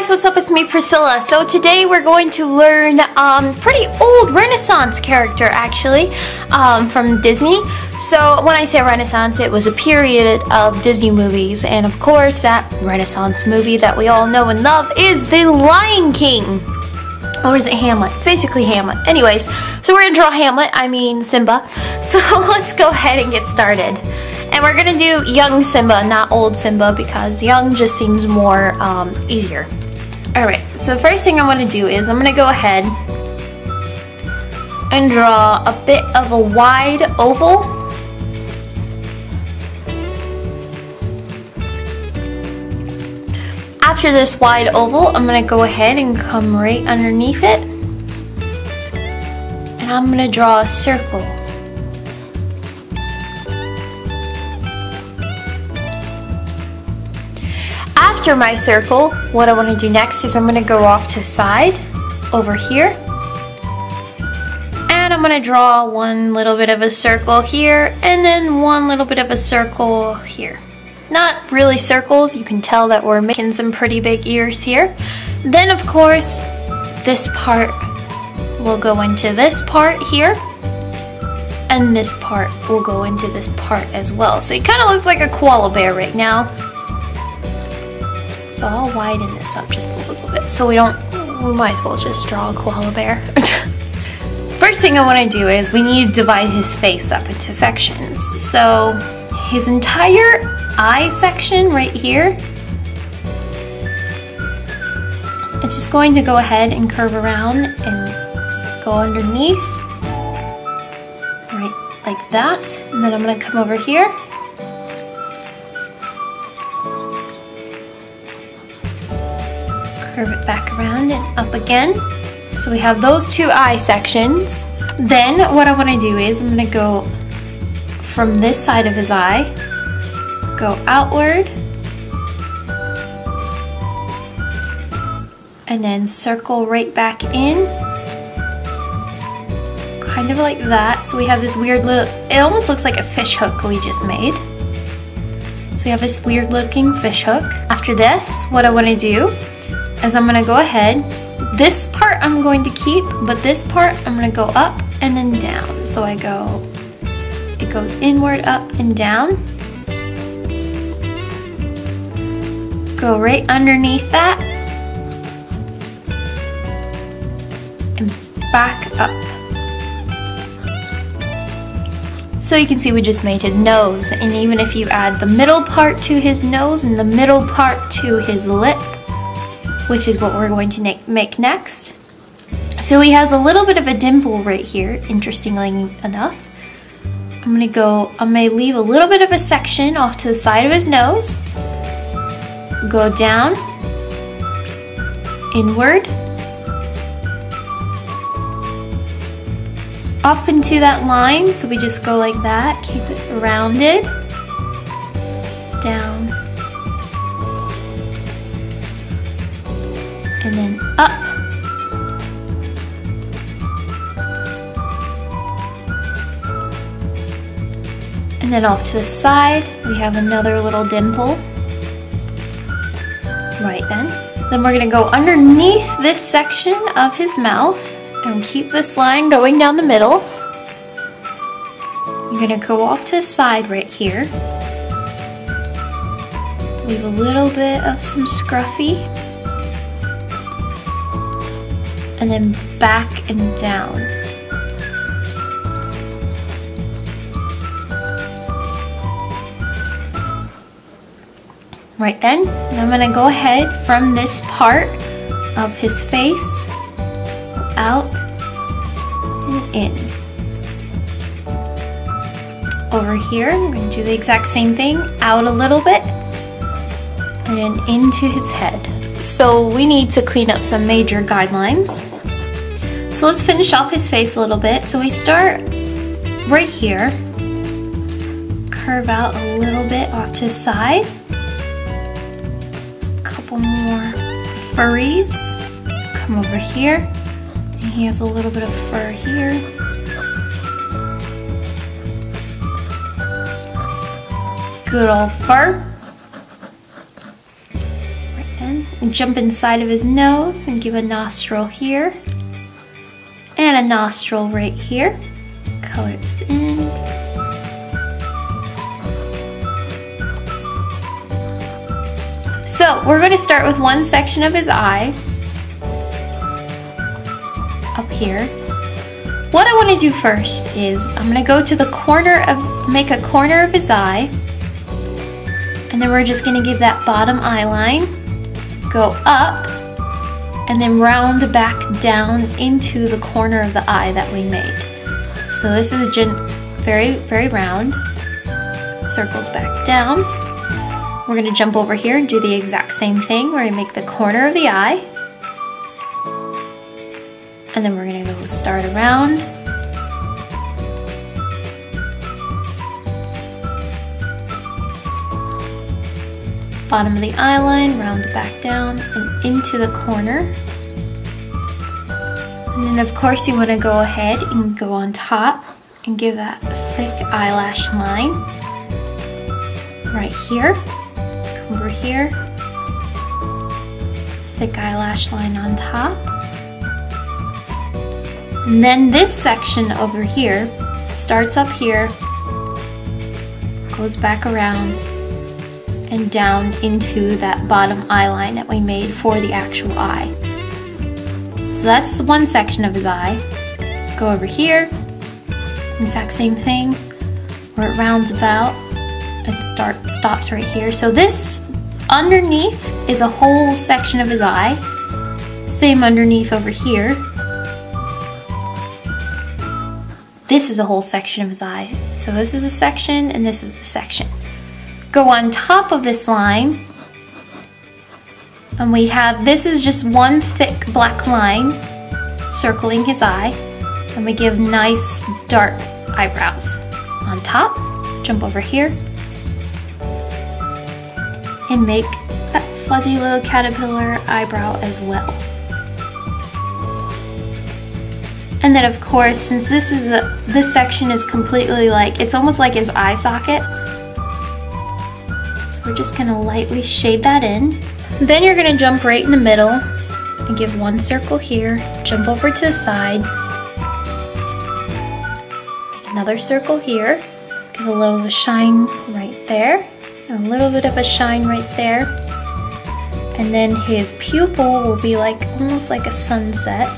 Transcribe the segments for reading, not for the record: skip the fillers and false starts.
guys, what's up? It's me, Priscilla. So today we're going to learn pretty old Renaissance character actually from Disney. So when I say Renaissance, it was a period of Disney movies, and of course that Renaissance movie that we all know and love is The Lion King. Or is it Hamlet? It's basically Hamlet. Anyways, so we're gonna draw Hamlet, I mean Simba. So let's go ahead and get started. And we're gonna do young Simba, not old Simba, because young just seems more easier. Alright, so the first thing I want to do is I'm gonna go ahead and draw a bit of a wide oval. After this wide oval, I'm gonna go ahead and come right underneath it. And I'm gonna draw a circle. After my circle, what I want to do next is I'm going to go off to the side over here, and I'm going to draw one little bit of a circle here and then one little bit of a circle here. Not really circles, you can tell that we're making some pretty big ears here. Then of course this part will go into this part here, and this part will go into this part as well. So it kind of looks like a koala bear right now. So I'll widen this up just a little bit so we might as well just draw a koala bear. First thing I want to do is we need to divide his face up into sections. So his entire eye section right here, it's just going to go ahead and curve around and go underneath, right like that. And then I'm going to come over here. Curve it back around and up again. So we have those two eye sections. Then what I want to do is I'm going to go from this side of his eye, go outward, and then circle right back in, kind of like that. So we have this weird little, it almost looks like a fish hook we just made. So we have this weird looking fish hook. After this, what I want to do is I'm gonna go ahead, this part I'm going to keep, but this part I'm gonna go up and then down. So it goes inward, up and down. Go right underneath that and back up. So you can see we just made his nose, and even if you add the middle part to his nose and the middle part to his lip, which is what we're going to make next. So he has a little bit of a dimple right here, interestingly enough. I'm gonna leave a little bit of a section off to the side of his nose, go down, inward, up into that line, so we just go like that, keep it rounded, down, and then up. And then off to the side, we have another little dimple. Right then. Then we're gonna go underneath this section of his mouth and keep this line going down the middle. You're gonna go off to the side right here. Leave a little bit of some scruffy. And then back and down. Right then, I'm gonna go ahead from this part of his face, out and in. Over here, I'm gonna do the exact same thing, out a little bit, and then into his head. So we need to clean up some major guidelines. So let's finish off his face a little bit. So we start right here, curve out a little bit off to the side, a couple more furries, come over here, and he has a little bit of fur here. Good old fur. Right then, And jump inside of his nose and give a nostril here. And a nostril right here. Color this in. So we're going to start with one section of his eye. Up here. What I want to do first is I'm going to go to the corner of, make a corner of his eye. And then we're just going to give that bottom eye line, go up, and then round back down into the corner of the eye that we made. So this is very, very round. Circles back down. We're going to jump over here and do the exact same thing where we make the corner of the eye. And then we're going to go start around. Bottom of the eye line, round it back down and into the corner. And then of course you want to go ahead and go on top and give that thick eyelash line right here. Come over here. Thick eyelash line on top. And then this section over here starts up here, goes back around, and down into that bottom eye line that we made for the actual eye. So that's one section of his eye. Go over here, exact same thing, where it rounds about and stops right here. So this underneath is a whole section of his eye. Same underneath over here. This is a whole section of his eye. So this is a section and this is a section. Go on top of this line, and we have, this is just one thick black line circling his eye, and we give nice dark eyebrows. On top, jump over here, and make that fuzzy little caterpillar eyebrow as well. And then of course, since this section is completely like, it's almost like his eye socket, we're just gonna lightly shade that in. Then you're gonna jump right in the middle and give one circle here, jump over to the side, make another circle here, give a little of a shine right there, a little bit of a shine right there, and then his pupil will be like almost like a sunset.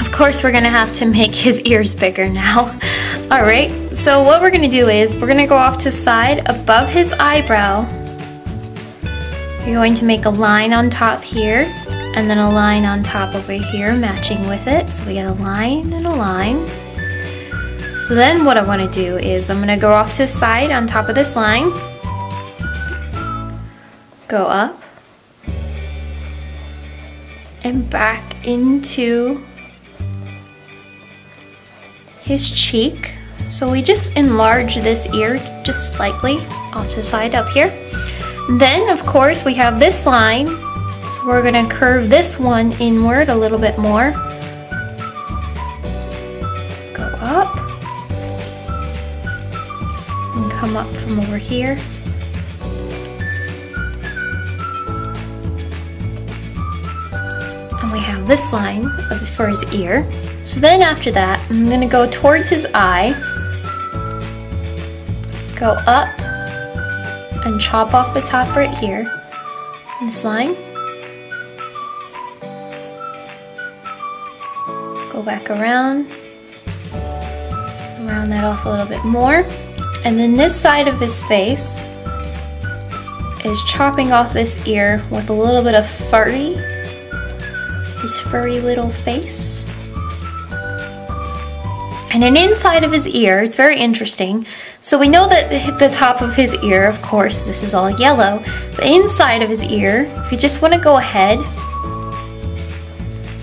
Of course we're gonna have to make his ears bigger now. Alright, so what we're gonna do is we're gonna go off to the side above his eyebrow. You're going to make a line on top here and then a line on top over here matching with it. So we get a line and a line. So then what I want to do is I'm gonna go off to the side on top of this line, go up and back into his cheek. So we just enlarge this ear just slightly off to the side up here. Then of course we have this line, so we're gonna curve this one inward a little bit more. Go up and come up from over here. And we have this line for his ear. So then after that, I'm going to go towards his eye, go up, and chop off the top right here, this line. Go back around, round that off a little bit more. And then this side of his face is chopping off this ear with a little bit of his furry little face. And then inside of his ear, it's very interesting. So we know that the top of his ear, of course, this is all yellow. But inside of his ear, if you just want to go ahead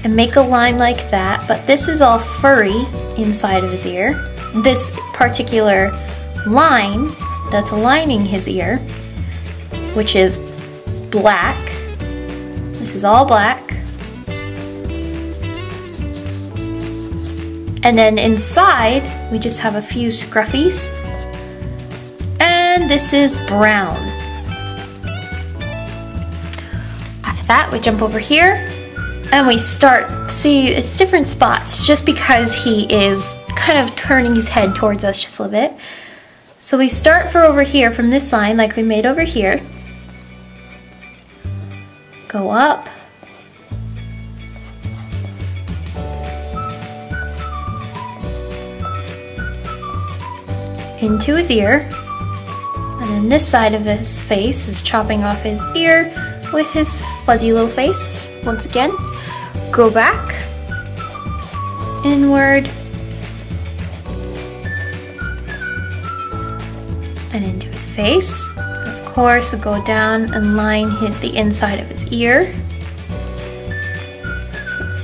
and make a line like that, but this is all furry inside of his ear. This particular line that's lining his ear, which is black. This is all black. And then inside, we just have a few scruffies. And this is brown. After that, we jump over here and we start, see, it's different spots just because he is kind of turning his head towards us just a little bit. So we start for over here from this line like we made over here. Go up. Into his ear, and then this side of his face is chopping off his ear with his fuzzy little face. Once again, go back, inward, and into his face. Of course, go down and line hit the inside of his ear.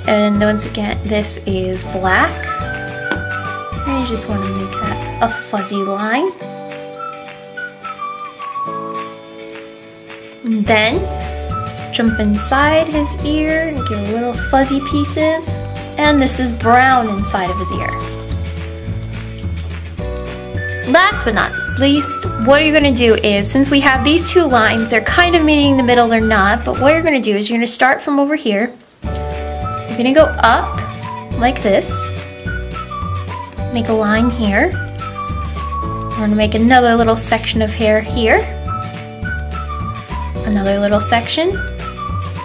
And once again, this is black. And you just want to make that a fuzzy line. And then jump inside his ear and give little fuzzy pieces. And this is brown inside of his ear. Last but not least, what you're going to do is, since we have these two lines, they're kind of meeting in the middle, they're not, but what you're going to do is you're going to start from over here. You're going to go up like this. Make a line here. We're going to make another little section of hair here. Another little section.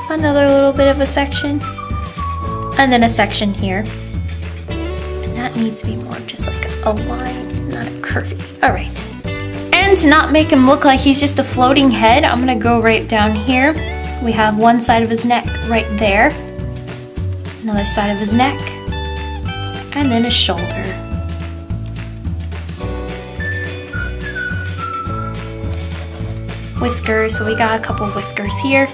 Another little bit of a section. And then a section here. And that needs to be more just like a line, not a curvy. Alright. And to not make him look like he's just a floating head, I'm going to go right down here. We have one side of his neck right there. Another side of his neck. And then his shoulder. Whiskers, so we got a couple whiskers here.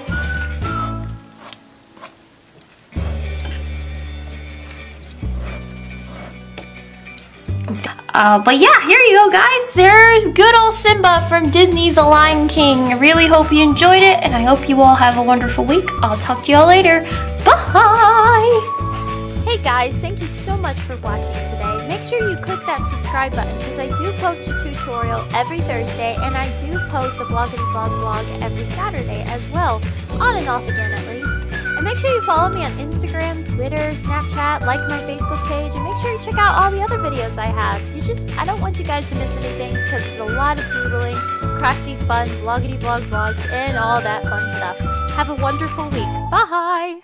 But yeah, here you go guys, there's good old Simba from Disney's The Lion King. I really hope you enjoyed it, and I hope you all have a wonderful week. I'll talk to y'all later. Bye! Hey guys, thank you so much for watching today. Make sure you click that subscribe button because I do post a tutorial every Thursday, and I do post a Bloggity Blog vlog every Saturday as well, on and off again at least. And make sure you follow me on Instagram, Twitter, Snapchat, like my Facebook page, and make sure you check out all the other videos I have. I don't want you guys to miss anything because it's a lot of doodling, crafty fun, Bloggity Blog vlogs, and all that fun stuff. Have a wonderful week. Bye!